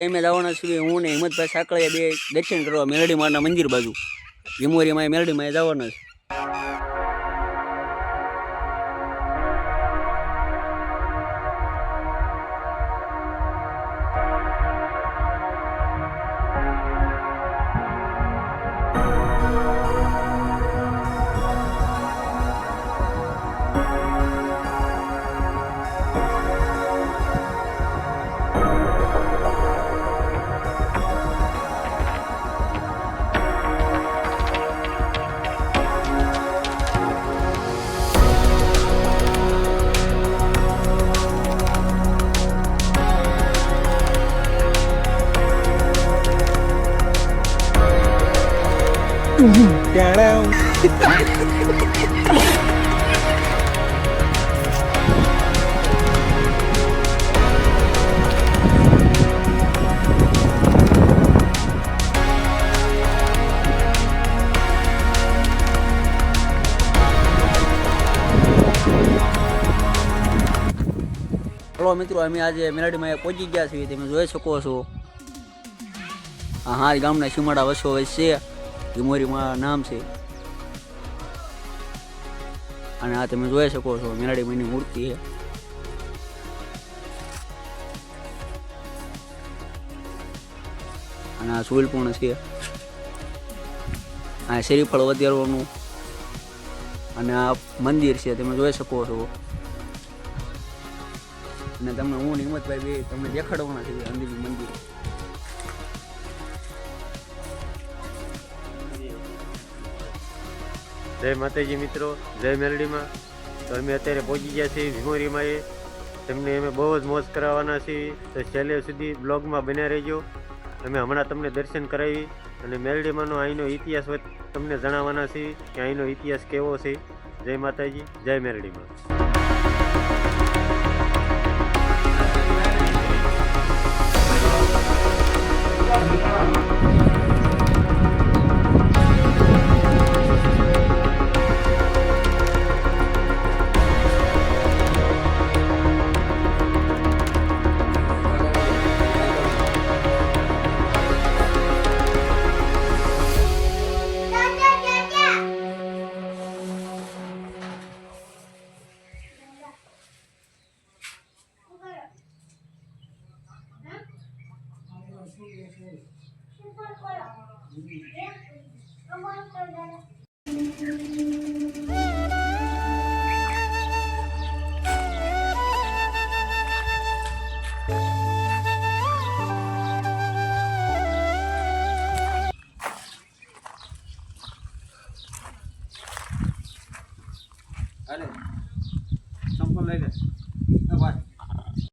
અમે જવાના છીએ હું ને હિંમતભાઈ સાંકળિયા બે દર્શન કરવા મેલડી માના મંદિર બાજુ હિમોરીમાં મેલડીમાં જવાના છે. હલો મિત્રો, અમે આજે મેલડીમાં પહોંચી ગયા છીએ. તમે જોઈ શકો છો હા ગામના સીમાડા વસો છે, હિમોરીમાં નામ છે. અને આ તમે જોઈ શકો છો મેલડીમાંની મૂર્તિ છે. અને આ સુલ પણ છે. આ શેરીફળ વધારવાનું અને આ મંદિર છે તમે જોઈ શકો છો. અને તમને હું હિંમતભાઈ બે તમને દેખાડવાના છે અંદરનું મંદિર. જય માતાજી મિત્રો, જય મેલડીમાં. તો અમે અત્યારે પહોંચી ગયા છીએ હિમોરીમાં. તમને અમે બહુ જ મોજ કરાવવાના છીએ, તો છેલ્લે સુધી બ્લોગમાં બન્યા રહેજો. અમે હમણાં તમને દર્શન કરાવી અને મેલડીમાંનો અહીંનો ઇતિહાસ તમને જણાવવાના છીએ કે અહીંનો ઇતિહાસ કેવો છે. જય માતાજી, જય મેલડીમાં. સંપલ લઈ લે.